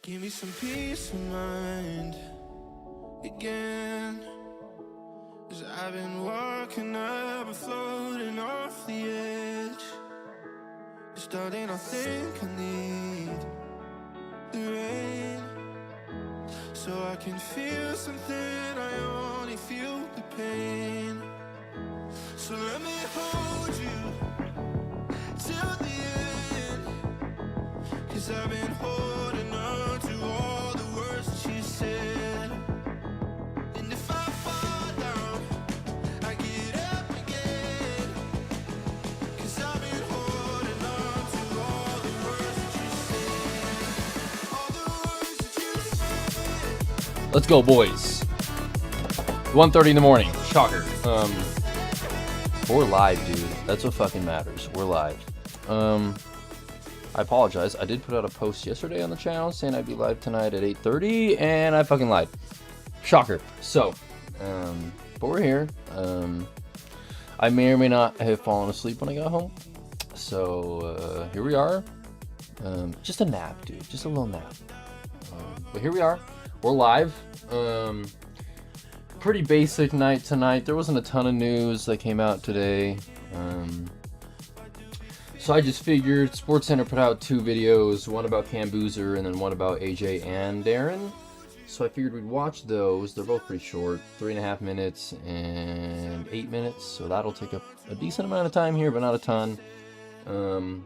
Give me some peace of mind again. 'Cause I've been walking up and floating off the edge. It's starting, I think I need the rain, so I can feel something, I only feel the pain. So let me hold you till the end, 'cause I've been holding on to all the words that you said. And if I fall down, I get up again, 'cause I've been holding on to all the words that you said. All the words that you said. Let's go, boys. 1:30 in the morning. Shocker. We're live, dude. That's what fucking matters. We're live. I apologize. I did put out a post yesterday on the channel saying I'd be live tonight at 8:30, and I fucking lied. Shocker. So, but we're here. I may or may not have fallen asleep when I got home. So, here we are. Just a nap, dude. Just a little nap. But here we are. We're live. Pretty basic night tonight. There wasn't a ton of news that came out today. So I just figured SportsCenter put out 2 videos, one about Cam Boozer and then one about AJ and Darren. So I figured we'd watch those. They're both pretty short, 3.5 minutes and 8 minutes. So that'll take up a decent amount of time here, but not a ton. And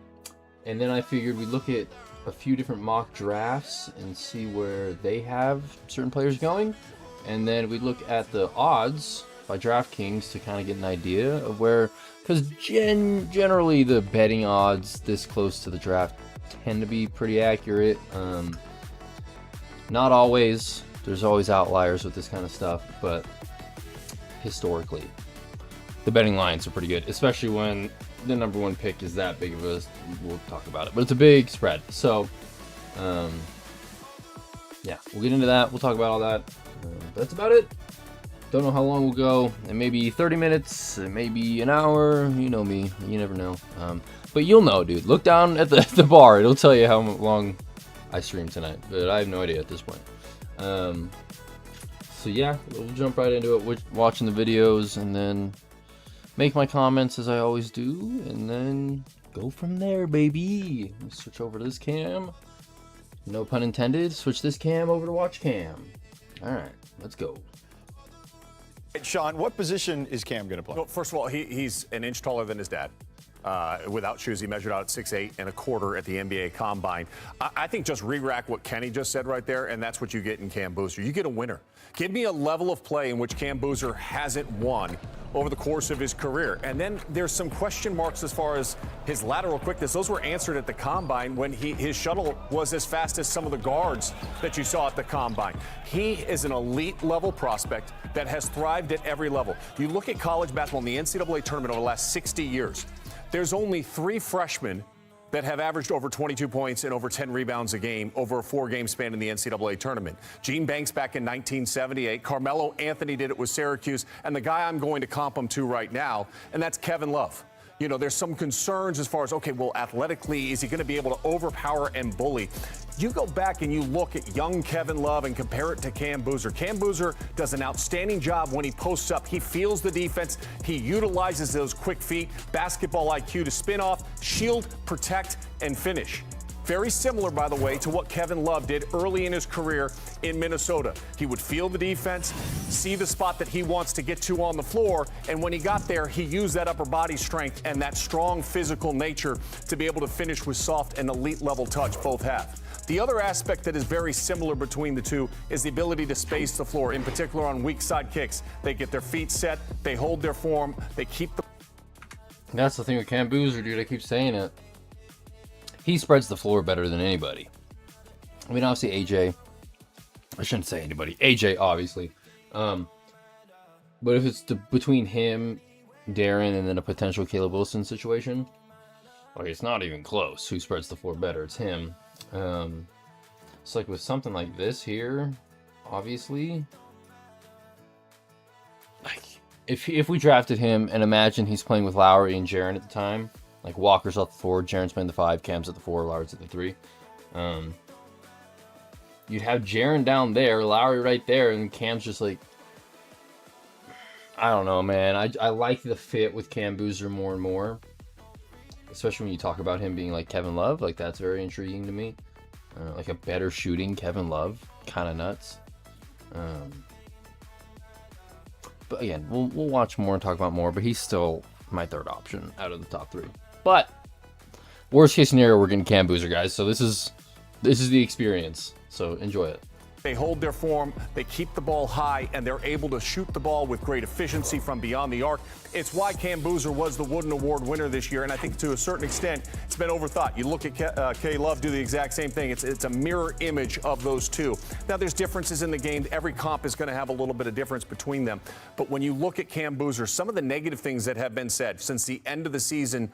then I figured we'd look at a few different mock drafts and see where they have certain players going. And then we look at the odds by DraftKings to kind of get an idea of where, because generally the betting odds this close to the draft tend to be pretty accurate. Not always. There's always outliers with this kind of stuff, but historically, the betting lines are pretty good, especially when the number 1 pick is that big of a. We'll talk about it, but it's a big spread. So, yeah, we'll get into that. We'll talk about all that. That's about it. Don't know how long we'll go. It may be 30 minutes, it may be an hour. You know me, you never know. But you'll know, dude. Look down at the bar. It'll tell you how long I stream tonight. But I have no idea at this point. So yeah, we'll jump right into it. Watching the videos and then make my comments as I always do. And then go from there, baby. Let's switch over to this cam. No pun intended. Switch this cam over to watch cam. All right, let's go. Sean, what position is Cam going to play? Well, first of all, he's an inch taller than his dad. Without shoes, he measured out at 6'8" and a quarter at the NBA Combine. I think just re-rack what Kenny just said right there, and that's what you get in Cam Boozer. You get a winner. Give me a level of play in which Cam Boozer hasn't won over the course of his career. And then there's some question marks as far as his lateral quickness. Those were answered at the Combine when his shuttle was as fast as some of the guards that you saw at the Combine. He is an elite level prospect that has thrived at every level. You look at college basketball in the NCAA tournament over the last 60 years, there's only 3 freshmen that have averaged over 22 points and over 10 rebounds a game over a 4-game span in the NCAA tournament. Gene Banks back in 1978. Carmelo Anthony did it with Syracuse. And the guy I'm going to comp him to right now, and that's Kevin Love. You know, there's some concerns as far as, okay, well, athletically, is he going to be able to overpower and bully? You go back and you look at young Kevin Love and compare it to Cam Boozer. Cam Boozer does an outstanding job when he posts up. He feels the defense. He utilizes those quick feet, basketball IQ to spin off, shield, protect, and finish. Very similar, by the way, to what Kevin Love did early in his career in Minnesota. He would feel the defense, see the spot that he wants to get to on the floor, and when he got there, he used that upper body strength and that strong physical nature to be able to finish with soft and elite level touch. Both have. The other aspect that is very similar between the two is the ability to space the floor, in particular on weak side kicks. They get their feet set, they hold their form, they keep the... That's the thing with Cam Boozer, dude. I keep saying it. He spreads the floor better than anybody. I mean, obviously AJ. I shouldn't say anybody. AJ, obviously. But if it's between him, Darren, and then a potential Caleb Wilson situation, like, it's not even close. Who spreads the floor better? It's him. It's like with something like this here, obviously. Like, if we drafted him and imagine he's playing with Lowry and Jaren at the time, like Walker's at the 4, Jaren's playing the 5, Cam's at the 4, Lowry's at the 3. you'd have Jaren down there, Lowry right there, and Cam's just like, I don't know, man. I like the fit with Cam Boozer more and more, especially when you talk about him being like Kevin Love. Like, that's very intriguing to me. Like a better shooting Kevin Love, kind of nuts. But again, we'll watch more and talk about more. But he's still my third option out of the top 3. But worst case scenario, we're getting Cam Boozer, guys. So this is the experience. So enjoy it. They hold their form, they keep the ball high, and they're able to shoot the ball with great efficiency from beyond the arc. It's why Cam Boozer was the Wooden Award winner this year, and I think to a certain extent, it's been overthought. You look at K Love do the exact same thing. It's a mirror image of those two. Now, there's differences in the game. Every comp is going to have a little bit of difference between them. But when you look at Cam Boozer, some of the negative things that have been said since the end of the season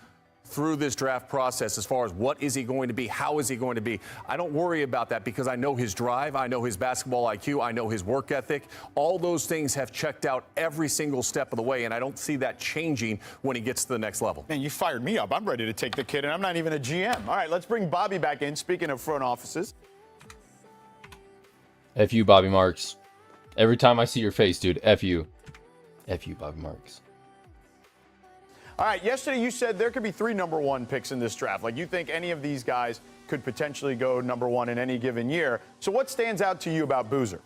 through this draft process, as far as what is he going to be, how is he going to be, I don't worry about that because I know his drive, I know his basketball IQ, I know his work ethic. All those things have checked out every single step of the way, and I don't see that changing when he gets to the next level. Man, you fired me up. I'm ready to take the kid, and I'm not even a GM. All right, let's bring Bobby back in. Speaking of front offices. F you, Bobby Marks. Every time I see your face, dude, F you. F you, Bobby Marks. All right, yesterday you said there could be 3 number 1 picks in this draft. Like, you think any of these guys could potentially go number 1 in any given year. So what stands out to you about Boozer?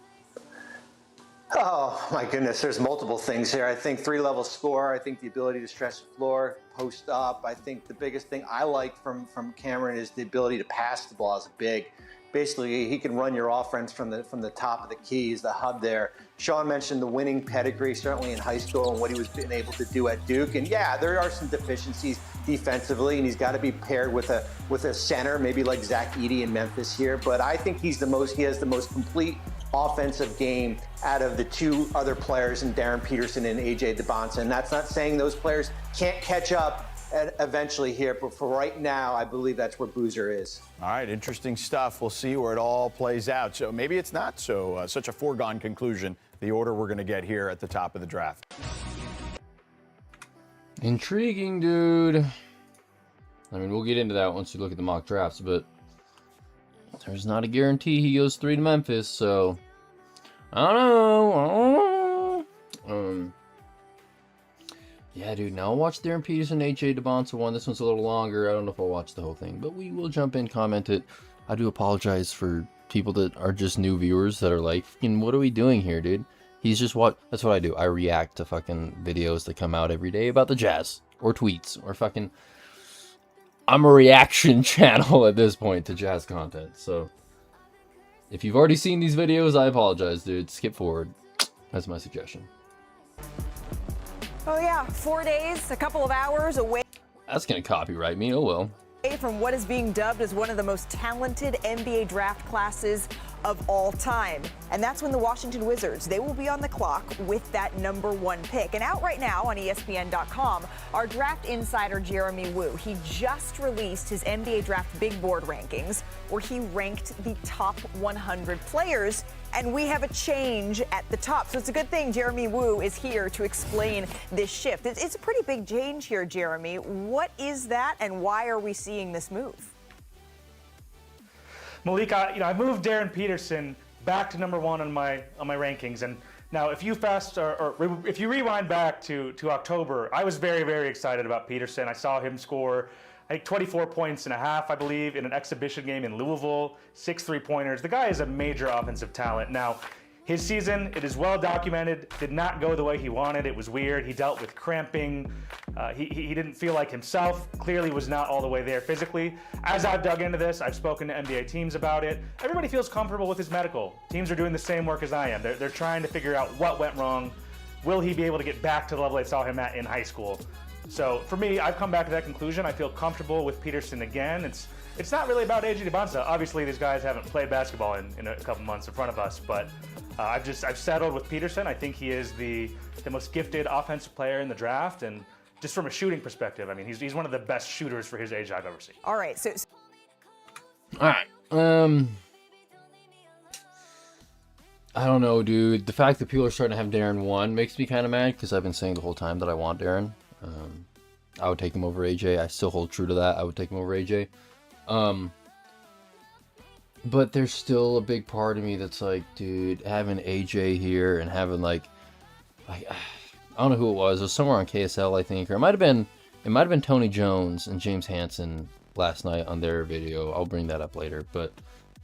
Oh, my goodness, there's multiple things here. I think 3-level score. I think the ability to stretch the floor, post up. I think the biggest thing I like from Cameron is the ability to pass the ball as a big. Basically, he can run your offense from the top of the key. He's the hub there. Sean mentioned the winning pedigree, certainly in high school, and what he was being able to do at Duke. And yeah, there are some deficiencies defensively, and he's got to be paired with a center, maybe like Zach Edey in Memphis here. But I think he has the most complete offensive game out of the 2 other players in Darren Peterson and AJ DeBonsa. And that's not saying those players can't catch up eventually here, but for right now, I believe that's where Boozer is. All right, interesting stuff. We'll see where it all plays out. So maybe it's not such a foregone conclusion, the order we're going to get here at the top of the draft. Intriguing, dude. I mean, we'll get into that once you look at the mock drafts, but there's not a guarantee he goes 3 to Memphis, so I don't know. Yeah, dude, now I'll watch Darren Peterson, AJ DeBonsa one. This one's a little longer. I don't know if I'll watch the whole thing, but we will jump in, comment it. I do apologize for people that are just new viewers that are like, what are we doing here, dude? He's just that's what I do. I react to fucking videos that come out every day about the Jazz, or tweets, or fucking, I'm a reaction channel at this point to Jazz content. So if you've already seen these videos, I apologize, dude. Skip forward. That's my suggestion. Oh yeah, 4 days, a couple of hours away. That's gonna copyright me, oh well. From what is being dubbed as one of the most talented NBA draft classes of all time. And that's when the Washington Wizards, they will be on the clock with that number 1 pick. And out right now on ESPN.com, our draft insider Jeremy Woo, he just released his NBA draft big board rankings where he ranked the top 100 players. And we have a change at the top. So it's a good thing Jeremy Woo is here to explain this shift. It's a pretty big change here, Jeremy. What is that and why are we seeing this move? Malika, I moved Darren Peterson back to number 1 on my rankings, and now if you if you rewind back to October, I was very, very excited about Peterson. I saw him score, I think 24 points and a half, I believe, in an exhibition game in Louisville, 6 3-pointers. The guy is a major offensive talent. Now, his season, it is well documented, did not go the way he wanted. It was weird. He dealt with cramping. He didn't feel like himself. Clearly was not all the way there physically. As I've dug into this, I've spoken to NBA teams about it. Everybody feels comfortable with his medical. Teams are doing the same work as I am. They're trying to figure out what went wrong. Will he be able to get back to the level they saw him at in high school? So for me, I've come back to that conclusion. I feel comfortable with Peterson again. It's not really about AJ DeBonsa. Obviously, these guys haven't played basketball in a couple months in front of us, but I've settled with Peterson. I think he is the most gifted offensive player in the draft, and just from a shooting perspective, I mean, he's one of the best shooters for his age I've ever seen. All right, so all right. I don't know, dude. The fact that people are starting to have Darren 1 makes me kind of mad because I've been saying the whole time that I want Darren. I would take him over AJ. I still hold true to that. I would take him over AJ. But there's still a big part of me that's like, dude, having AJ here and having like I don't know who it was somewhere on KSL, I think, or it might have been Tony Jones and James Hansen last night on their video. I'll bring that up later, but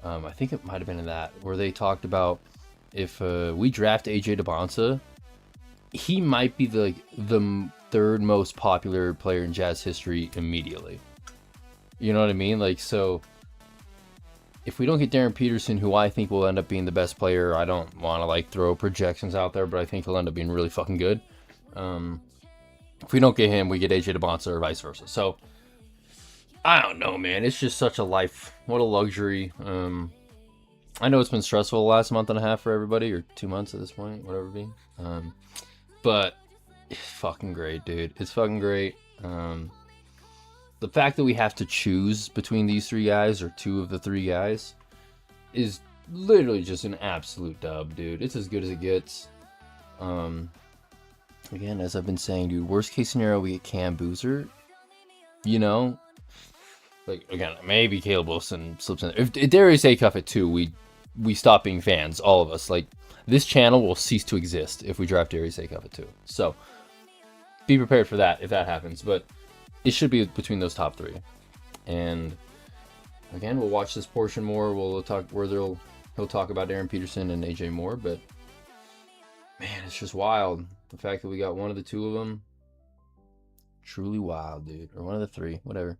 I think it might have been in that where they talked about if we draft AJ DeBonsa, he might be the third most popular player in Jazz history immediately. You know what I mean? Like, so if we don't get Darren Peterson, who I think will end up being the best player, I don't want to like throw projections out there, but I think he'll end up being really fucking good. If we don't get him, we get AJ DeBonsa or vice versa. So I don't know, man. It's just such a life. What a luxury. I know it's been stressful the last month and a half for everybody, or 2 months at this point, whatever it be. But it's fucking great, dude. It's fucking great. The fact that we have to choose between these three guys, or two of the three guys, is literally just an absolute dub, dude. It's as good as it gets. Again, as I've been saying, dude, worst case scenario, we get Cam Boozer. You know? Like, again, maybe Caleb Wilson slips in. If Darius Acuff at 2, we stop being fans, all of us. Like, this channel will cease to exist if we draft Darius Acuff at 2. So, be prepared for that if that happens. But it should be between those top three. And again, we'll watch this portion more. We'll talk where he'll talk about Darren Peterson and AJ Moore. But man, it's just wild. The fact that we got one of the two of them, truly wild, dude. Or one of the three, whatever.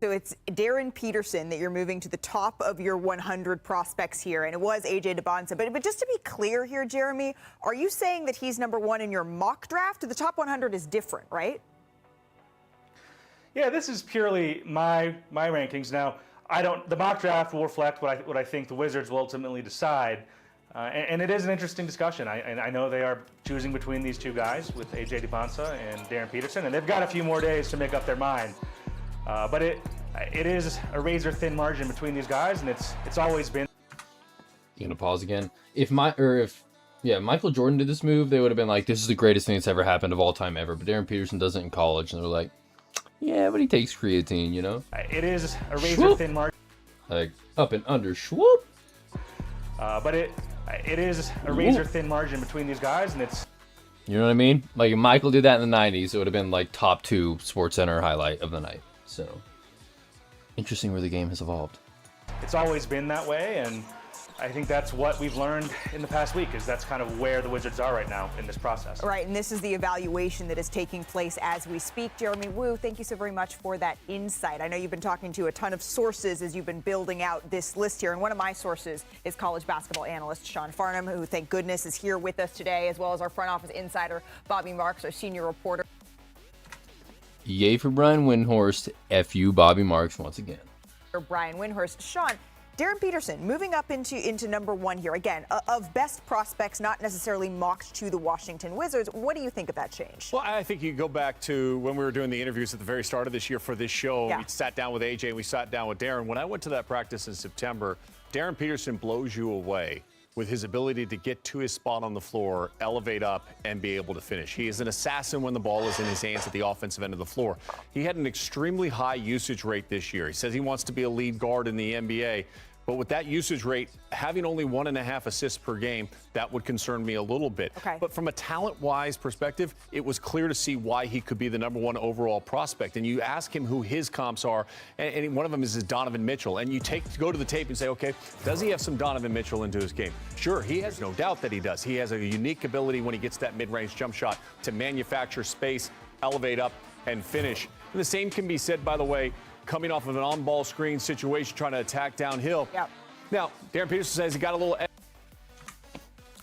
So it's Darren Peterson that you're moving to the top of your 100 prospects here, and it was AJ DeBonsa. But just to be clear here, Jeremy, are you saying that he's number one in your mock draft? The top 100 is different, right? Yeah, this is purely my rankings. Now, the mock draft will reflect what I think the Wizards will ultimately decide. And it is an interesting discussion. I know they are choosing between these two guys with AJ DeBonsa and Darren Peterson, and they've got a few more days to make up their mind. But it is a razor-thin margin between these guys, and it's always been. You gonna pause again? If Michael Jordan did this move, they would have been like, "This is the greatest thing that's ever happened of all time ever." But Darren Peterson does it in college, and they're like, "Yeah, but he takes creatine, you know." It is a razor-thin margin. Like up and under, swoop. But it is a razor-thin margin between these guys, and it's. You know what I mean? Like if Michael did that in the '90s, it would have been like top 2 SportsCenter highlight of the night. So interesting where the game has evolved. It's always been that way, and I think that's what we've learned in the past week, is that's kind of where the Wizards are right now in this process. Right, and this is the evaluation that is taking place as we speak. Jeremy Woo, thank you so very much for that insight. I know you've been talking to a ton of sources as you've been building out this list here, and one of my sources is college basketball analyst Sean Farnham, who, thank goodness, is here with us today, as well as our front office insider, Bobby Marks, our senior reporter. Yay for Brian Windhorst. F you, Bobby Marks, once again. Brian Windhorst. Sean, Darren Peterson moving up into number one here. Again, of best prospects, not necessarily mocked to the Washington Wizards. What do you think of that change? Well, I think you go back to when we were doing the interviews at the very start of this year for this show. Yeah. We sat down with AJ and we sat down with Darren. When I went to that practice in September, Darren Peterson blows you away with his ability to get to his spot on the floor, elevate up, and be able to finish. He is an assassin when the ball is in his hands at the offensive end of the floor. He had an extremely high usage rate this year. He says he wants to be a lead guard in the NBA. But with that usage rate, having only 1.5 assists per game, that would concern me a little bit. Okay. But from a talent-wise perspective, it was clear to see why he could be the number one overall prospect. And you ask him who his comps are, and one of them is Donovan Mitchell. And you go to the tape and say, okay, does he have some Donovan Mitchell into his game? Sure, he has no doubt that he does. He has a unique ability when he gets that mid-range jump shot to manufacture space, elevate up, and finish. And the same can be said, by the way, coming off of an on-ball screen situation, trying to attack downhill. Yep. Now, Darren Peterson says he got a little.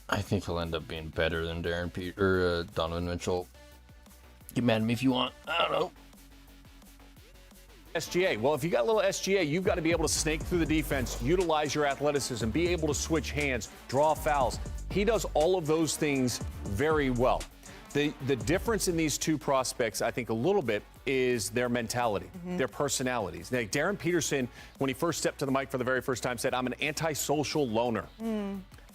I think he'll end up being better than Donovan Mitchell. Get mad at me if you want. I don't know. SGA. Well, if you got a little SGA, you've got to be able to snake through the defense, utilize your athleticism, be able to switch hands, draw fouls. He does all of those things very well. The difference in these two prospects, I think, a little bit is their mentality, their personalities. Now, Darren Peterson, when he first stepped to the mic for the very first time, said, "I'm an antisocial loner."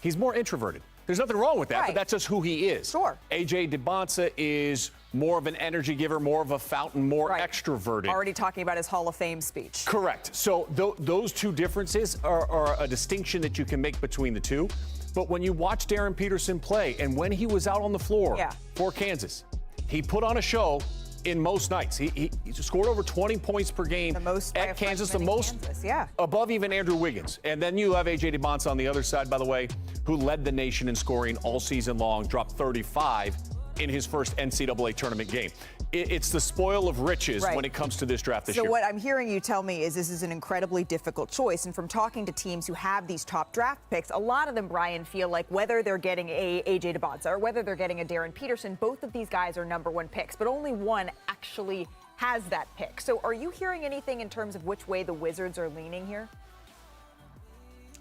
He's more introverted. There's nothing wrong with that, Right. but that's just who he is. Sure. A.J. DeBonsa is more of an energy giver, more of a fountain, more Right. extroverted. Already talking about his Hall of Fame speech. Correct. So those two differences are a distinction that you can make between the two. But when you watch Darren Peterson play, and when he was out on the floor for Kansas, he put on a show in most nights. He scored over 20 points per game The most by a at Kansas, the freshman in most Kansas, yeah. above even Andrew Wiggins. And then you have A.J. DeBonsa on the other side, by the way, who led the nation in scoring all season long, dropped 35 in his first NCAA tournament game. It's the spoil of riches when it comes to this draft this year. So what I'm hearing you tell me is this is an incredibly difficult choice. And from talking to teams who have these top draft picks, a lot of them, Brian, feel like whether they're getting a A.J. DeBonsa or whether they're getting a Darren Peterson, both of these guys are number one picks, but only one actually has that pick. So are you hearing anything in terms of which way the Wizards are leaning here?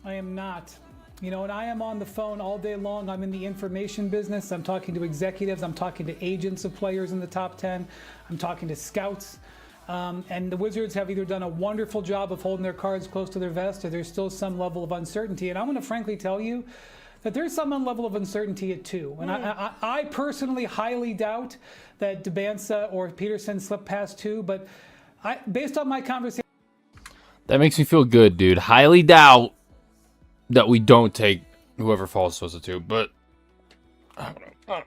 I am not. You know, and I am on the phone all day long. I'm in the information business. I'm talking to executives. I'm talking to agents of players in the top 10. I'm talking to scouts. And the Wizards have either done a wonderful job of holding their cards close to their vest, or there's still some level of uncertainty. And I'm going to frankly tell you that there's some level of uncertainty at 2. And I personally highly doubt that DeBonsa or Peterson slip past 2. But based on my conversation, That makes me feel good, dude. Highly doubt that we don't take whoever falls close to 2, but I don't know.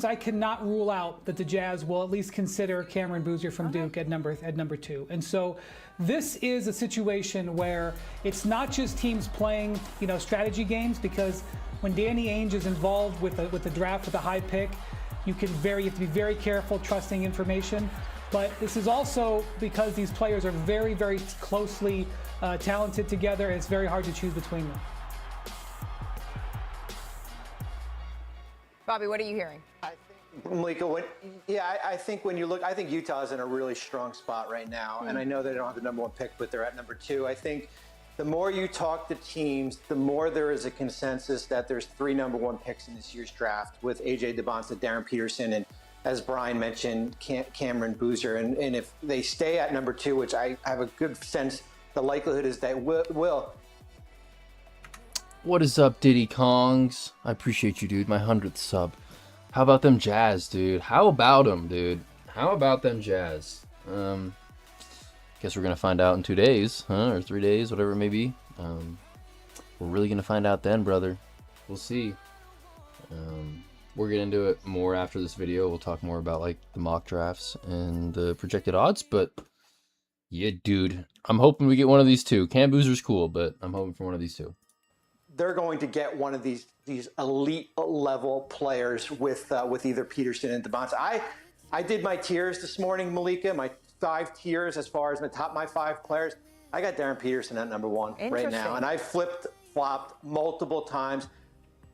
I cannot rule out that the Jazz will at least consider Cameron Boozer from Duke at number 2. And so this is a situation where it's not just teams playing, you know, strategy games, because when Danny Ainge is involved with the draft with a high pick, you have to be very careful trusting information. But this is also because these players are very, very closely talented together, and it's very hard to choose between them. Bobby, what are you hearing? I think, Malika, I think when you look, I think Utah is in a really strong spot right now. And I know they don't have the number 1 pick, but they're at number 2. I think the more you talk to teams, the more there is a consensus that there's 3 number 1 picks in this year's draft with A.J. DeBonsa, Darren Peterson, and as Brian mentioned, Cameron Boozer. And if they stay at number 2, which I have a good sense, the likelihood is they will. What is up, Diddy Kongs? I appreciate you, dude. My 100th sub. How about them Jazz, dude? How about them, dude? How about them Jazz? Guess we're gonna find out in 2 days, huh? Or 3 days, whatever it may be. We're really gonna find out then, brother. We'll see. We'll get into it more after this video. We'll talk more about like the mock drafts and the projected odds, but yeah, dude, I'm hoping we get one of these 2. Cam Boozer's cool, but I'm hoping for one of these 2. They're going to get one of these elite level players with either Peterson and DeBonsa. I did my tiers this morning, Malika, my 5 tiers as far as my 5 players. I got Darren Peterson at number 1 right now, and I flopped multiple times.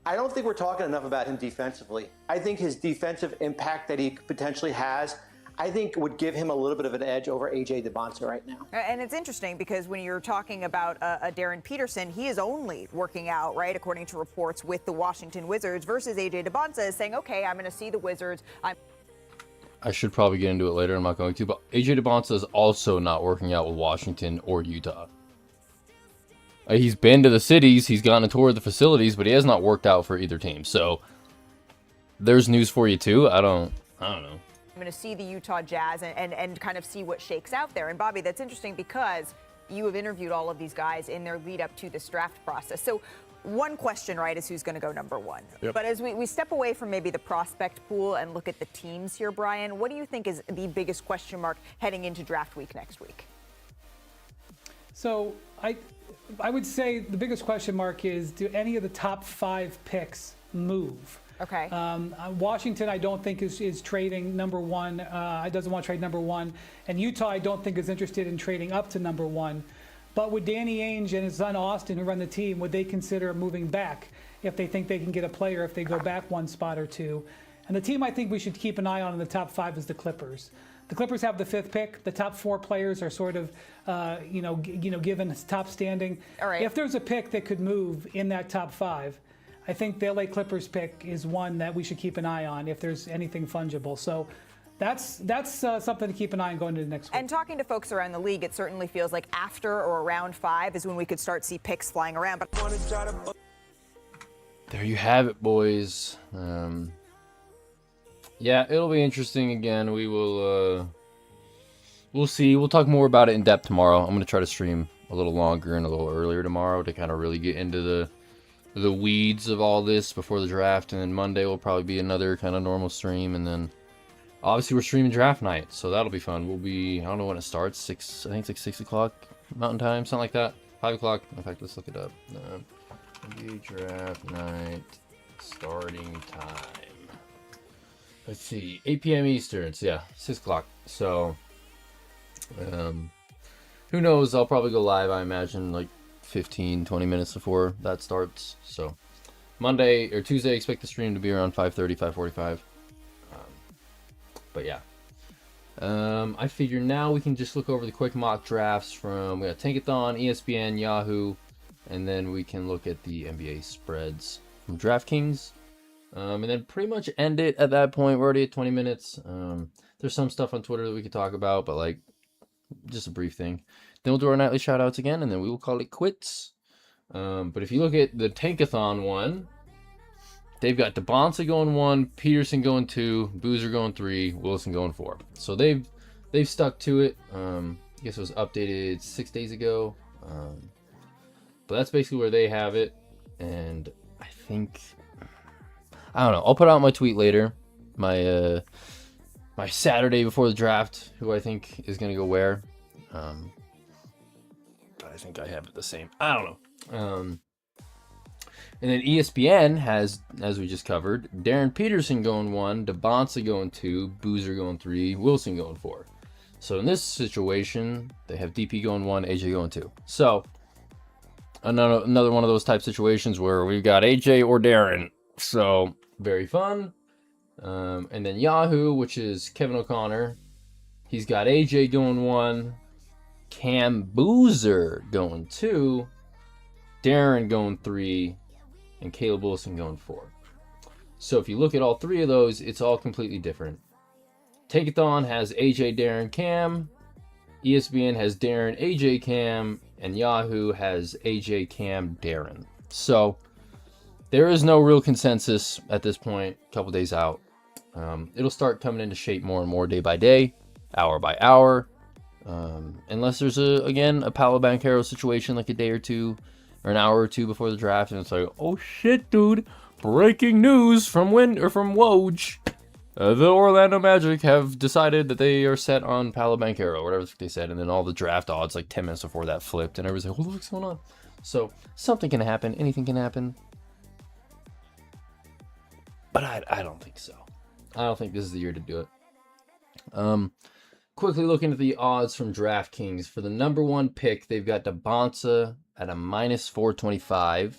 I don't think we're talking enough about him defensively. I think his defensive impact that he potentially has, I think would give him a little bit of an edge over A.J. DeBonsa right now. And it's interesting because when you're talking about a Darren Peterson, he is only working out, right, according to reports, with the Washington Wizards, versus A.J. DeBonsa is saying, okay, I'm going to see the Wizards. I should probably get into it later. I'm not going to, but A.J. DeBonsa is also not working out with Washington or Utah. He's been to the cities, he's gotten a tour of the facilities, but he has not worked out for either team. So there's news for you too. I don't know. I'm going to see the Utah Jazz and kind of see what shakes out there. And Bobby, that's interesting because you have interviewed all of these guys in their lead up to this draft process. So one question, right, is who's going to go number 1. Yep. But as we step away from maybe the prospect pool and look at the teams here, Brian, what do you think is the biggest question mark heading into draft week next week? So I would say the biggest question mark is, do any of the top 5 picks move? Okay. Washington, I don't think is trading number 1. Doesn't want to trade number 1. And Utah, I don't think is interested in trading up to number 1. But would Danny Ainge and his son Austin, who run the team, would they consider moving back if they think they can get a player if they go back 1 spot or 2? And the team I think we should keep an eye on in the top 5 is the Clippers. The Clippers have the 5th pick. The top 4 players are sort of, given top standing. All right. If there's a pick that could move in that top 5, I think the LA Clippers pick is one that we should keep an eye on if there's anything fungible. So that's something to keep an eye on going into next week. And talking to folks around the league, it certainly feels like after or around 5 is when we could start see picks flying around. But there you have it, boys. Yeah, it'll be interesting again. We will, we'll see. We'll talk more about it in depth tomorrow. I'm going to try to stream a little longer and a little earlier tomorrow to kind of really get into the weeds of all this before the draft. And then Monday will probably be another kind of normal stream. And then obviously we're streaming draft night, so that'll be fun. We'll be, I don't know when it starts, I think it's like 6 o'clock Mountain Time, something like that. 5 o'clock. In fact, let's look it up. NBA draft night starting time. Let's see, 8 p.m. Eastern. So yeah, 6 o'clock. So, who knows? I'll probably go live, I imagine, like 15, 20 minutes before that starts. So, Monday or Tuesday, expect the stream to be around 5:30, 5:45. But yeah. I figure now we can just look over the quick mock drafts from, we got Tankathon, ESPN, Yahoo, and then we can look at the NBA spreads from DraftKings. And then pretty much end it at that point. We're already at 20 minutes. There's some stuff on Twitter that we could talk about, but like just a brief thing. Then we'll do our nightly shoutouts again, and then we will call it quits. But if you look at the Tankathon one, they've got DeBonsa going 1, Peterson going 2, Boozer going 3, Wilson going 4. So they've stuck to it. I guess it was updated 6 days ago. But that's basically where they have it. And I think, I don't know. I'll put out my tweet later. My my Saturday before the draft, who I think is gonna go where. But I think I have it the same. I don't know. And then ESPN has, as we just covered, Darren Peterson going 1, DeBonsa going 2, Boozer going 3, Wilson going 4. So in this situation, they have DP going 1, AJ going 2. So another one of those type situations where we've got AJ or Darren. So very fun. And then Yahoo, which is Kevin O'Connor, he's got AJ going 1, Cam Boozer going 2, Darren going 3, and Caleb Wilson going 4. So if you look at all three of those, it's all completely different. Tankathon has AJ, Darren, Cam. ESPN has Darren, AJ, Cam. And Yahoo has AJ, Cam, Darren. So there is no real consensus at this point, a couple days out. It'll start coming into shape more and more day by day, hour by hour. Unless there's a Paolo Banchero situation like a day or two or an hour or two before the draft, and it's like, oh shit, dude, breaking news from Woj. The Orlando Magic have decided that they are set on Paolo Banchero, whatever they said, and then all the draft odds like 10 minutes before that flipped, and everybody's like, what the fuck's going on? So something can happen, anything can happen, but I don't think so. I don't think this is the year to do it. Quickly looking at the odds from DraftKings for the number 1 pick, they've got DeBonsa at a -425,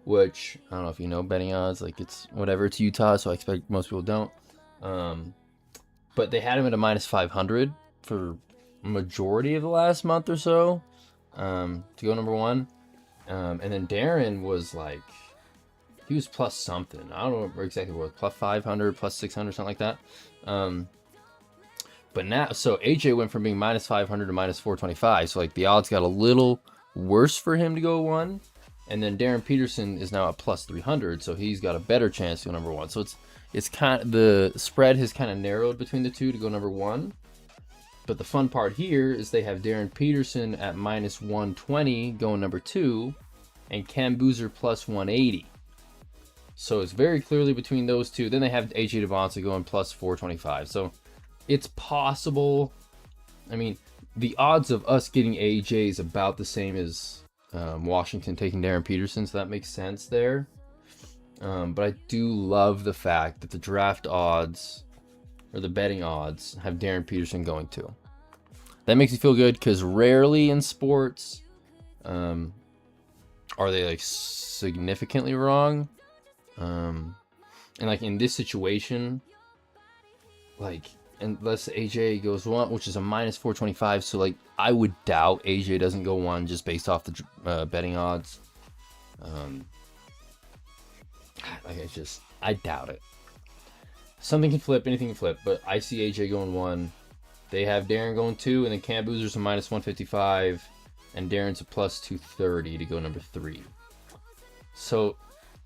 which I don't know if you know betting odds, like it's whatever, it's Utah, so I expect most people don't. But they had him at a -500 for majority of the last month or so to go number 1. And then Darren was like, he was plus something. I don't remember exactly what, plus 500, plus 600, something like that. But now, so AJ went from being -500 to -425. So like the odds got a little worse for him to go 1. And then Darren Peterson is now at plus 300. So he's got a better chance to go number 1. So it's kind of, the spread has kind of narrowed between the two to go number 1. But the fun part here is they have Darren Peterson at -120 going number 2. And Cam Boozer plus 180. So it's very clearly between those two. Then they have AJ DeBonsa going plus 425. So it's possible. I mean, the odds of us getting AJ is about the same as Washington taking Darren Peterson, so that makes sense there. But I do love the fact that the draft odds, or the betting odds, have Darren Peterson going 2. That makes me feel good, because rarely in sports are they like significantly wrong. And like in this situation, like, unless AJ goes 1, which is a -425, so like I would doubt AJ doesn't go 1 just based off the betting odds. I doubt it. Something can flip, anything can flip, but I see AJ going 1. They have Darren going 2, and then Cam Boozer's a -155, and Darren's a plus 230 to go number 3. So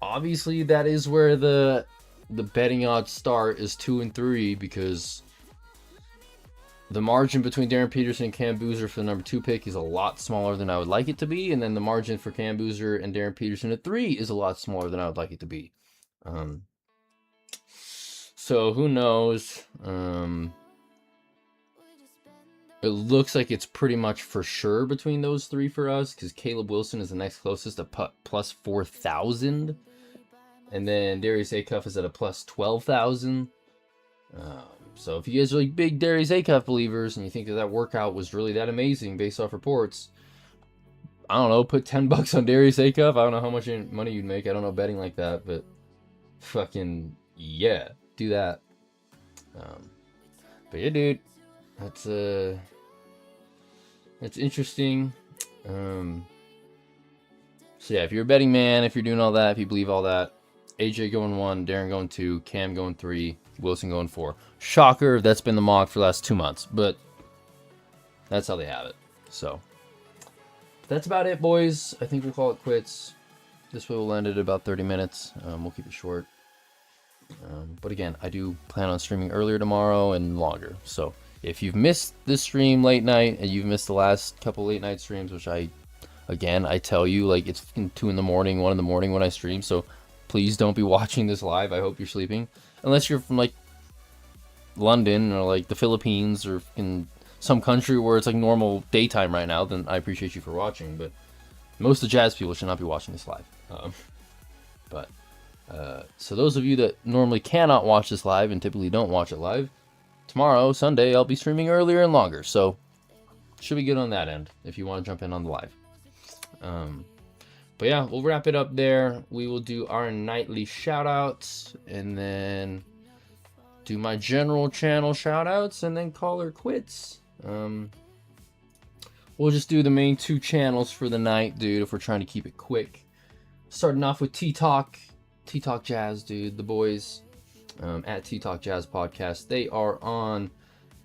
obviously that is where the betting odds start, is 2 and 3, because the margin between Darren Peterson and Cam Boozer for the number 2 pick is a lot smaller than I would like it to be, and then the margin for Cam Boozer and Darren Peterson at 3 is a lot smaller than I would like it to be. So who knows? It looks like it's pretty much for sure between those 3 for us, because Caleb Wilson is the next closest at plus 4,000, and then Darius Acuff is at a plus 12,000. So if you guys are like big Darius Acuff believers and you think that workout was really that amazing based off reports, I don't know, put $10 on Darius Acuff. I don't know how much money you'd make. I don't know betting like that, but fucking yeah, do that. But yeah, dude, that's interesting. So yeah, if you're a betting man, if you're doing all that, if you believe all that, AJ going 1, Darren going 2, Cam going 3, Wilson going 4. Shocker, that's been the mock for the last 2 months, but that's how they have it. So that's about it, boys. I think we'll call it quits. This way we'll end it at about 30 minutes. We'll keep it short. But again, I do plan on streaming earlier tomorrow and longer. So if you've missed this stream late night and you've missed the last couple late night streams, which I tell you, like, it's 2 in the morning, 1 in the morning when I stream. So please don't be watching this live. I hope you're sleeping. Unless you're from like London or like the Philippines or in some country where it's like normal daytime right now, then I appreciate you for watching. But most of the Jazz people should not be watching this live. So those of you that normally cannot watch this live and typically don't watch it live, tomorrow, Sunday, I'll be streaming earlier and longer. So should be good on that end if you want to jump in on the live. But yeah, we'll wrap it up there. We will do our nightly shout outs and then do my general channel shout outs and then call her quits. We'll just do the main 2 channels for the night, dude, if we're trying to keep it quick. Starting off with T-Talk Jazz, dude, the boys at T-Talk Jazz Podcast. They are on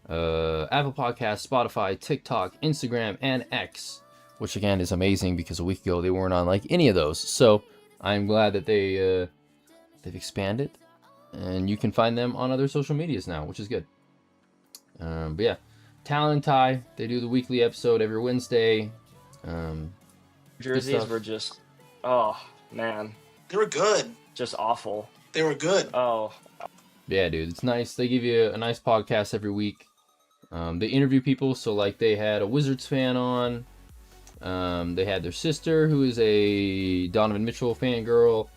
Apple Podcasts, Spotify, TikTok, Instagram, and X, which again is amazing because a week ago they weren't on like any of those. So I'm glad that they've expanded, and you can find them on other social medias now, which is good. But yeah, Talon and Ty, they do the weekly episode every Wednesday. Jerseys were just, oh man, they were good. Just awful. They were good. Oh yeah, dude, it's nice. They give you a nice podcast every week. They interview people, so like they had a Wizards fan on. They had their sister, who is a Donovan Mitchell fangirl.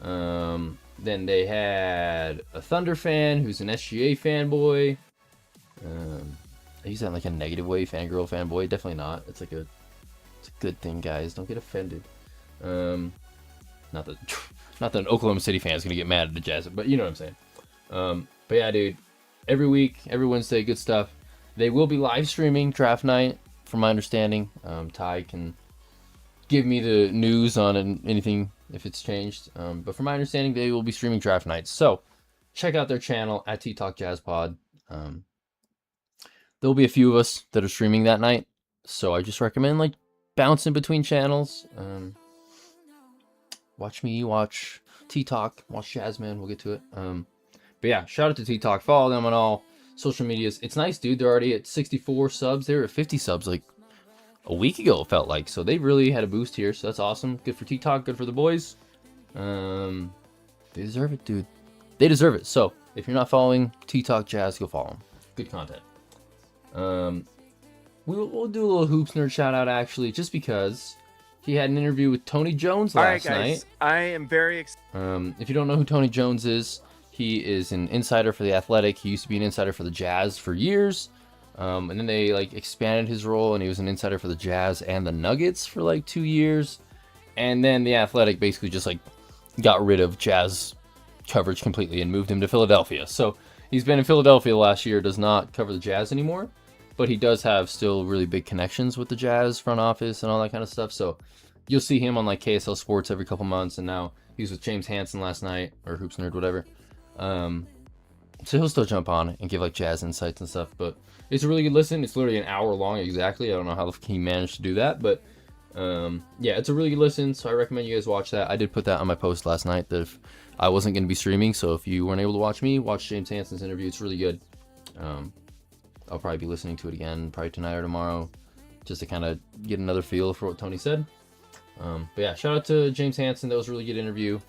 Then they had a Thunder fan, who's an SGA fanboy. I use that in like a negative way, fangirl, fanboy. Definitely not. It's a good thing, guys. Don't get offended. Not that an Oklahoma City fan is gonna get mad at the Jazz, but you know what I'm saying. But yeah, dude, every week, every Wednesday, good stuff. They will be live streaming draft night, from my understanding. Ty can give me the news on anything if it's changed. But from my understanding, they will be streaming draft nights. So check out their channel at T-Talk Jazz Pod. There'll be a few of us that are streaming that night. So I just recommend like bouncing between channels. Watch me, watch T-Talk, watch Jasmine. We'll get to it. But yeah, shout out to T-Talk. Follow them on all social medias. It's nice, dude. They're already at 64 subs. They were at 50 subs like a week ago, it felt like. So they really had a boost here. So that's awesome. Good for T-Talk. Good for the boys. They deserve it, dude. They deserve it. So if you're not following T-Talk Jazz, go follow them. Good content. We'll do a little Hoops Nerd shout out actually, just because he had an interview with Tony Jones last night. I am very excited. If you don't know who Tony Jones is, he is an insider for The Athletic. He used to be an insider for the Jazz for years. And then they like expanded his role, and he was an insider for the Jazz and the Nuggets for like 2 years. And then The Athletic basically just like got rid of Jazz coverage completely and moved him to Philadelphia. So he's been in Philadelphia last year, does not cover the Jazz anymore, but he does have still really big connections with the Jazz front office and all that kind of stuff. So you'll see him on like KSL Sports every couple months, and now he was with James Hansen last night, or Hoops Nerd, whatever. So he'll still jump on and give like Jazz insights and stuff, but it's a really good listen. It's literally an hour long exactly. I don't know how he managed to do that, but Yeah, it's a really good listen, so I recommend you guys watch that. I did put that on my post last night that if I wasn't going to be streaming, so if you weren't able to watch me, watch James Hansen's interview. It's really good. I'll probably be listening to it again, probably tonight or tomorrow, just to kind of get another feel for what Tony said. But yeah, shout out to James Hansen. That was a really good interview.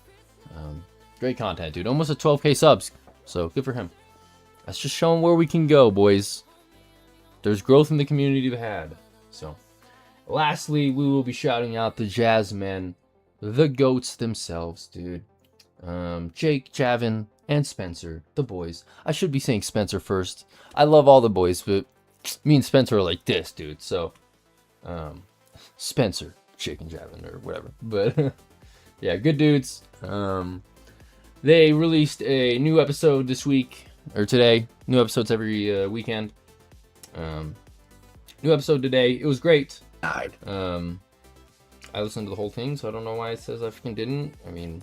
Great content, dude. Almost at 12K subs, so good for him. That's just showing where we can go, boys. There's growth in the community to be had. So, lastly, we will be shouting out the Jazz men, the GOATs themselves, dude. Jake, Javin, and Spencer, the boys. I should be saying Spencer first. I love all the boys, but me and Spencer are like this, dude. So, Spencer, Jake, and Javin, or whatever. But, yeah, good dudes. They released a new episode this week, or today. New episodes every weekend. New episode today. It was great. I listened to the whole thing, so I don't know why it says I freaking didn't. I mean,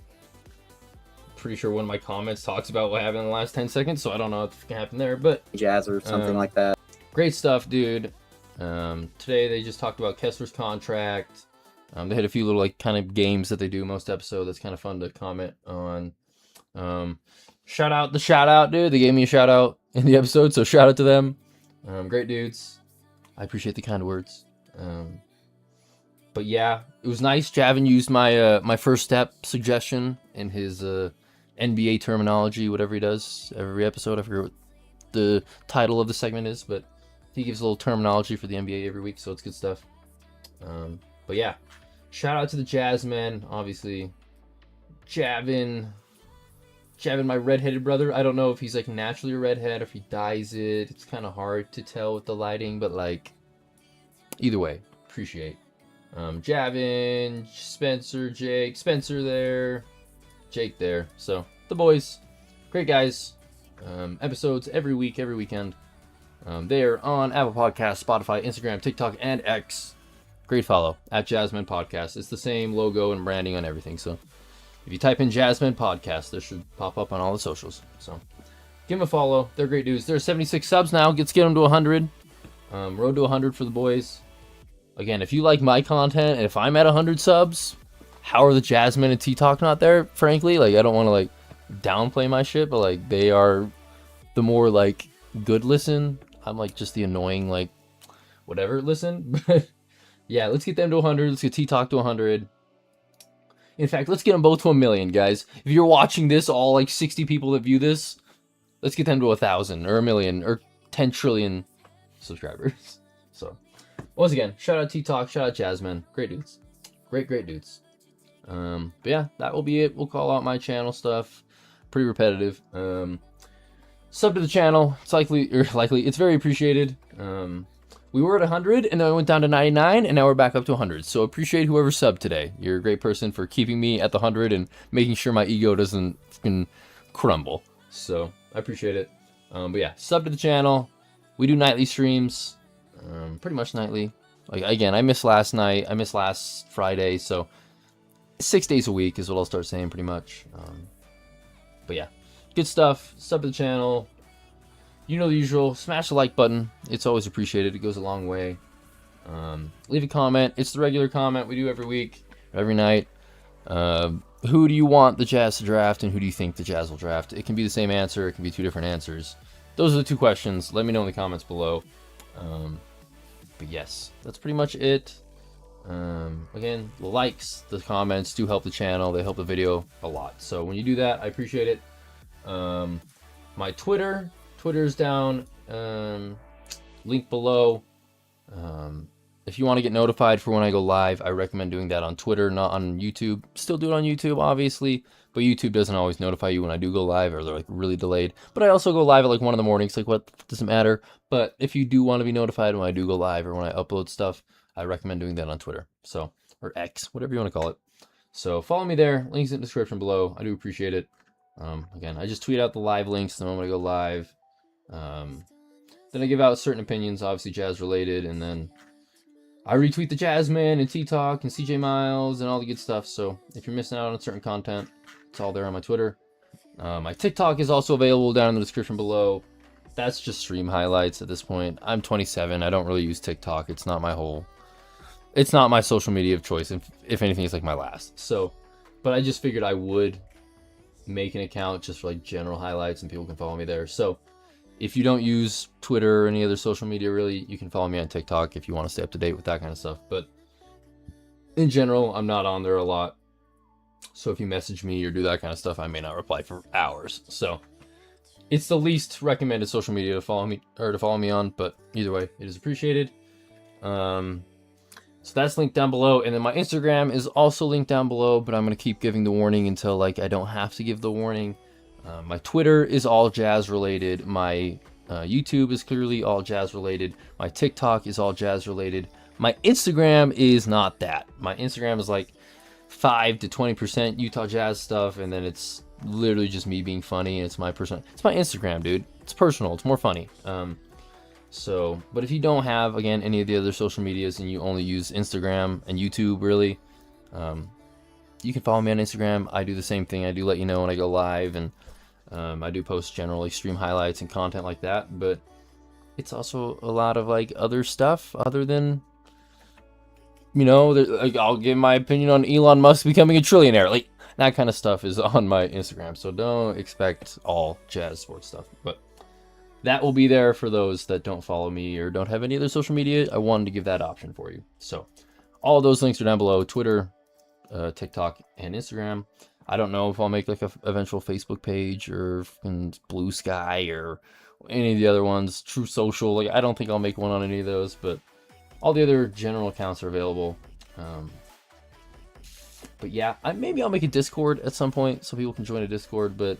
pretty sure one of my comments talks about what happened in the last 10 seconds, so I don't know what can happen there, but Jazz or something like that. Great stuff, dude. Today they just talked about Kessler's contract. They had a few little like kind of games that they do most episode that's kind of fun to comment on. Shout out, dude. They gave me a shout out in the episode, so shout out to them. Great dudes. I appreciate the kind words. But yeah, it was nice. Javin used my my first step suggestion in his NBA terminology, whatever he does every episode. I forget what the title of the segment is, but he gives a little terminology for the NBA every week, so it's good stuff. But yeah, shout out to the Jazz men, obviously. Javin, my redheaded brother. I don't know if he's like naturally a redhead, if he dyes it. It's kind of hard to tell with the lighting, but like either way, appreciate. Javin, Spencer, Jake, Spencer there, Jake there. So the boys, great guys. Episodes every week, every weekend. They are on Apple Podcasts, Spotify, Instagram, TikTok, and X. Great follow at Jasmine Podcast. It's the same logo and branding on everything. So if you type in Jasmine Podcast, this should pop up on all the socials. So give them a follow. They're great dudes. There's 76 subs now. Let's get them to 100. Road to 100 for the boys. Again, if you like my content, and if I'm at 100 subs, how are the Jasmine and T-Talk not there? Frankly, like I don't want to like downplay my shit, but like they are the more like good listen. I'm like just the annoying like whatever listen. But yeah, let's get them to 100. Let's get T-Talk to 100. In fact, let's get them both to 1 million, guys. If you're watching this, all like 60 people that view this, let's get them to 1,000 or 1 million or 10 trillion subscribers. So once again, shout out T-Talk, shout out Jasmine. Great dudes. Great dudes. But yeah, that will be it. We'll call out my channel stuff. Pretty repetitive. Sub to the channel. It's likely, it's very appreciated. We were at 100 and then we went down to 99 and now we're back up to 100. So appreciate whoever subbed today. You're a great person for keeping me at the 100 and making sure my ego doesn't fucking crumble. So I appreciate it. But yeah, sub to the channel. We do nightly streams. Pretty much nightly. Like again, I missed last night. I missed last Friday. So 6 days a week is what I'll start saying pretty much. But yeah, good stuff. Sub to the channel. You know the usual. Smash the like button. It's always appreciated. It goes a long way. Leave a comment. It's the regular comment we do every week, every night. Who do you want the Jazz to draft, and who do you think the Jazz will draft? It can be the same answer. It can be two different answers. Those are the two questions. Let me know in the comments below. But yes, that's pretty much it. Again, the likes, the comments do help the channel. They help the video a lot. So when you do that, I appreciate it. My Twitter's down, link below. If you want to get notified for when I go live, I recommend doing that on Twitter, not on YouTube. Still do it on YouTube, obviously, but YouTube doesn't always notify you when I do go live, or they're like really delayed. But I also go live at like 1 in the morning. It's like, what, doesn't matter. But if you do want to be notified when I do go live or when I upload stuff, I recommend doing that on Twitter. So, or X, whatever you want to call it. So follow me there. Links in the description below. I do appreciate it. Again, I just tweet out the live links the moment I go live. Then I give out certain opinions, obviously Jazz related, and then I retweet the Jasmine and T-Talk and CJ Miles and all the good stuff. So if you're missing out on certain content, it's all there on my Twitter. My TikTok is also available down in the description below. That's just stream highlights at this point. I'm 27. I don't really use TikTok. It's not my whole it's not my social media of choice. If anything, it's like my last. So, but I just figured I would make an account just for like general highlights and people can follow me there. So if you don't use Twitter or any other social media, really, you can follow me on TikTok if you want to stay up to date with that kind of stuff. But in general, I'm not on there a lot. So if you message me or do that kind of stuff, I may not reply for hours. So it's the least recommended social media to follow me on, but either way, it is appreciated. So that's linked down below, and then my Instagram is also linked down below, but I'm going to keep giving the warning until like I don't have to give the warning. My Twitter is all jazz related. My YouTube is clearly all jazz related. My TikTok is all jazz related. My Instagram is not that. My Instagram is like 5 to 20% Utah Jazz stuff, and then it's literally just me being funny. It's my Instagram, dude. It's personal. It's more funny. So, but if you don't have, again, any of the other social medias and you only use Instagram and YouTube, really, you can follow me on Instagram. I do the same thing. I do let you know when I go live, and I do post generally stream highlights and content like that, but it's also a lot of like other stuff other than, you know, like, I'll give my opinion on Elon Musk becoming a trillionaire. Like, that kind of stuff is on my Instagram, so don't expect all jazz sports stuff, but that will be there for those that don't follow me or don't have any other social media. I wanted to give that option for you. So all of those links are down below: Twitter, TikTok, and Instagram. I don't know if I'll make like a eventual Facebook page or Blue Sky or any of the other ones. True Social. Like, I don't think I'll make one on any of those, but all the other general accounts are available. But yeah, maybe I'll make a Discord at some point so people can join a Discord, but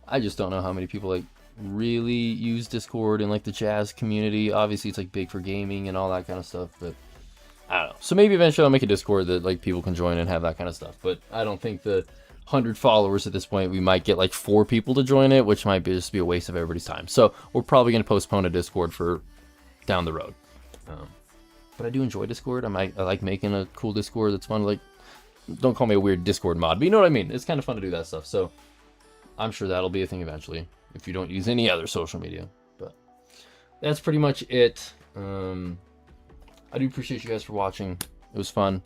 I just don't know how many people like really use Discord in like the jazz community. Obviously it's like big for gaming and all that kind of stuff, but I don't know. So maybe eventually I'll make a Discord that like people can join and have that kind of stuff, but I don't think the 100 followers at this point, we might get like 4 people to join it, which might just be a waste of everybody's time. So we're probably going to postpone a Discord for down the road. But I do enjoy Discord. I like making a cool Discord that's fun. Like, don't call me a weird Discord mod, but you know what I mean. It's kind of fun to do that stuff. So I'm sure that'll be a thing eventually if you don't use any other social media. But that's pretty much it. I do appreciate you guys for watching. It was fun.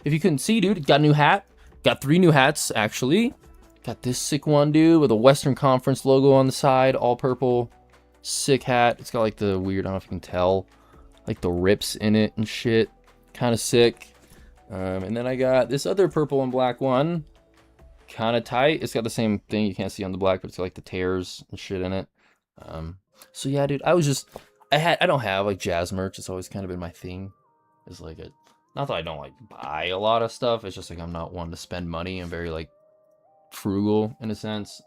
If you couldn't see, dude, got a new hat. Got 3 new hats, actually. Got this sick one, dude, with a Western Conference logo on the side, all purple. Sick hat. It's got like the weird, I don't know if you can tell, like the rips in it and shit. Kind of sick. And then I got this other purple and black one. Kind of tight. It's got the same thing you can't see on the black, but it's got like the tears and shit in it. So yeah, dude, I don't have like jazz merch. It's always kind of been my thing. It's like not that I don't like buy a lot of stuff. It's just like I'm not one to spend money. I'm very like frugal in a sense.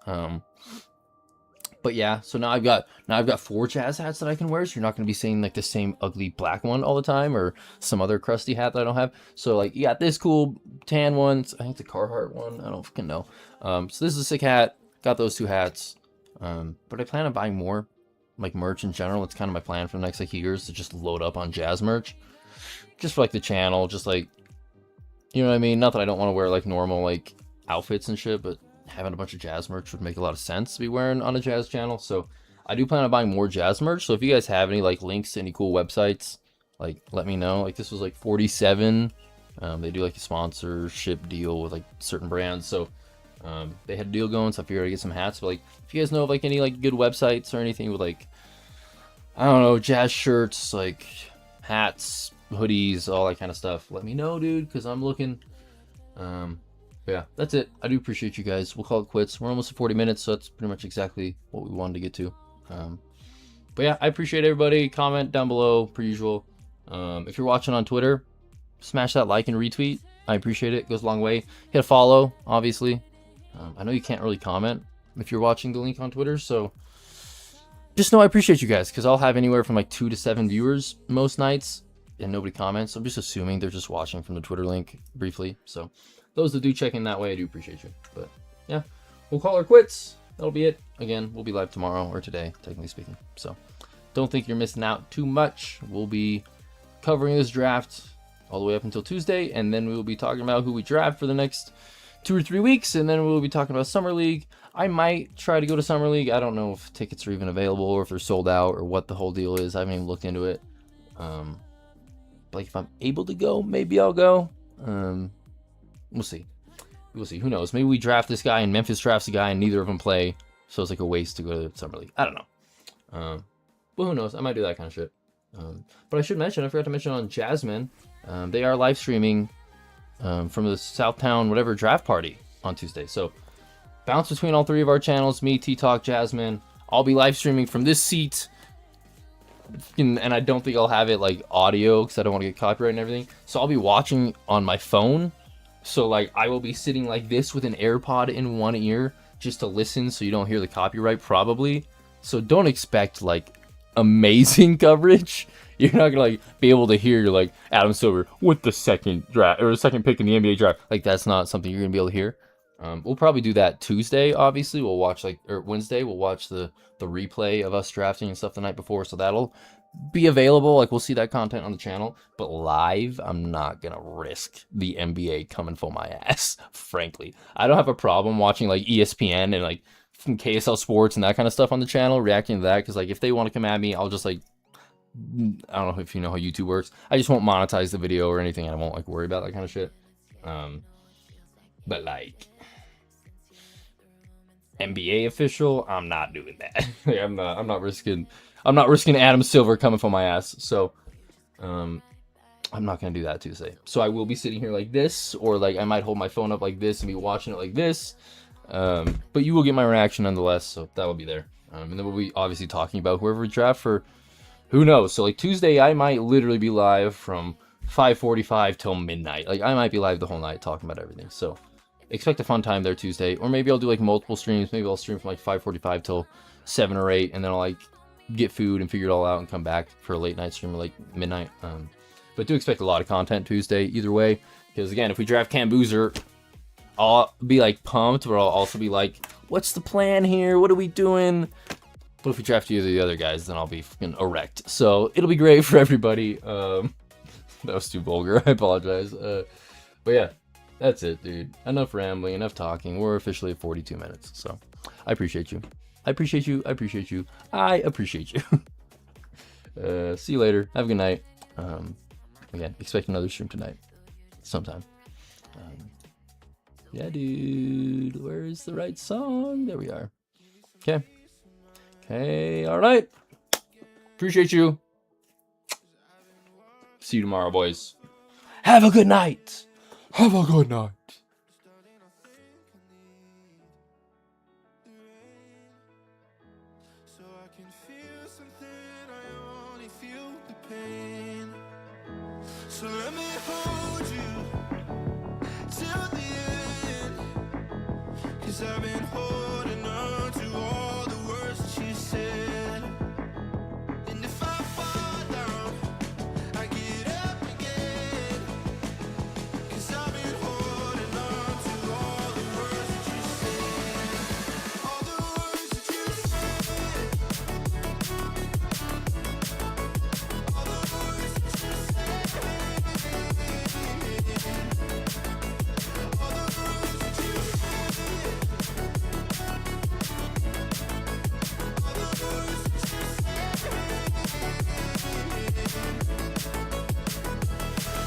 But yeah, so now I've got 4 jazz hats that I can wear. So you're not going to be seeing like the same ugly black one all the time or some other crusty hat that I don't have. So like you got this cool tan one. I think it's a Carhartt one. I don't fucking know. So this is a sick hat. Got those 2 hats. But I plan on buying more like merch in general. It's kind of my plan for the next like years to just load up on jazz merch. Just for like the channel, just like, you know what I mean? Not that I don't want to wear like normal like outfits and shit, but having a bunch of jazz merch would make a lot of sense to be wearing on a jazz channel. So I do plan on buying more jazz merch. So if you guys have any like links to any cool websites, like let me know. Like this was like 47. They do like a sponsorship deal with like certain brands. So they had a deal going, so I figured I'd get some hats. But like if you guys know of like any like good websites or anything with like, I don't know, jazz shirts, like hats, hoodies, all that kind of stuff, let me know, dude, because I'm looking. Yeah, that's it. I do appreciate you guys. We'll call it quits. We're almost at 40 minutes, so that's pretty much exactly what we wanted to get to. But yeah, I appreciate everybody. Comment down below, per usual. If you're watching on Twitter, smash that like and retweet. I appreciate it. It goes a long way. Hit a follow, obviously. I know you can't really comment if you're watching the link on Twitter, so just know I appreciate you guys, because I'll have anywhere from like 2 to 7 viewers most nights, and nobody comments. I'm just assuming they're just watching from the Twitter link briefly. So those that do check in that way, I do appreciate you. But yeah, we'll call her quits. That'll be it. Again, we'll be live tomorrow, or today, technically speaking. So don't think you're missing out too much. We'll be covering this draft all the way up until Tuesday, and then we will be talking about who we draft for the next 2 or 3 weeks, and then we'll be talking about Summer League. I might try to go to Summer League. I don't know if tickets are even available or if they're sold out or what the whole deal is. I haven't even looked into it. like if I'm able to go, maybe I'll go. We'll see. We'll see. Who knows? Maybe we draft this guy and Memphis drafts a guy and neither of them play, so it's like a waste to go to the Summer League. I don't know. But who knows? I might do that kind of shit. But I should mention, I forgot to mention on Jasmine, they are live streaming from the Southtown whatever draft party on Tuesday. So bounce between all 3 of our channels, me, T-Talk, Jasmine. I'll be live streaming from this seat. And I don't think I'll have it like audio because I don't want to get copyright and everything. So I'll be watching on my phone. So like I will be sitting like this with an AirPod in one ear just to listen so you don't hear the copyright probably. So don't expect like amazing coverage. You're not gonna like be able to hear like Adam Silver with the second draft or the second pick in the NBA draft. Like that's not something you're gonna be able to hear. We'll probably do that Tuesday. Obviously, we'll watch or Wednesday. We'll watch the replay of us drafting and stuff the night before. So that'll be available. Like we'll see that content on the channel. But live, I'm not gonna risk the NBA coming for my ass. Frankly, I don't have a problem watching like ESPN and like from KSL Sports and that kind of stuff on the channel, reacting to that. Because like if they want to come at me, I'll just like I don't know if you know how YouTube works. I just won't monetize the video or anything. I won't like worry about that kind of shit. But like NBA official, I'm not doing that. Like, I'm not risking Adam Silver coming for my ass. So I'm not gonna do that Tuesday. So I will be sitting here like this, or like I might hold my phone up like this and be watching it like this. But you will get my reaction nonetheless, so that will be there. And then we'll be obviously talking about whoever we draft for who knows. So like Tuesday I might literally be live from 5:45 till midnight. Like I might be live the whole night talking about everything. So expect a fun time there Tuesday. Or maybe I'll do like multiple streams. Maybe I'll stream from like 5:45 till 7 or 8, and then I'll like get food and figure it all out and come back for a late night stream like midnight. But do expect a lot of content Tuesday either way. Because again, if we draft Cam Boozer, I'll be like pumped, but I'll also be like, what's the plan here? What are we doing? But if we draft either of the other guys, then I'll be fucking erect. So it'll be great for everybody. That was too vulgar. I apologize. But yeah, that's it, dude. Enough rambling, enough talking. We're officially at 42 minutes. So I appreciate you. I appreciate you. I appreciate you. I appreciate you. See you later. Have a good night. Again, expect another stream tonight. Sometime. Yeah, dude. Where is the right song? There we are. Okay. Okay. All right. Appreciate you. See you tomorrow, boys. Have a good night. Have a good night. So I can feel something, I only feel the pain. So let me hold you till the end. 'Cause I've been holding on to all the words that you said. And if I fall down, I get up again. 'Cause I've been holding on to all the words that you said. All the words that you said. All the words that you said. All the words that you said. All the words that you said.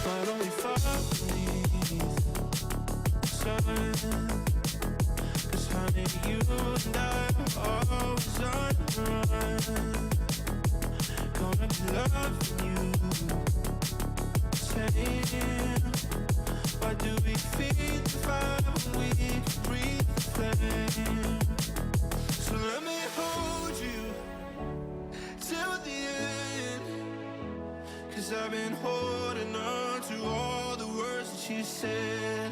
But only fall beneath the sun. 'Cause honey, you and I are always on the run. Gonna be loving you. Saying, why do we feed the fire when we can breathe the flame? So let me hold you till the end. 'Cause I've been holding on to all the words that you said.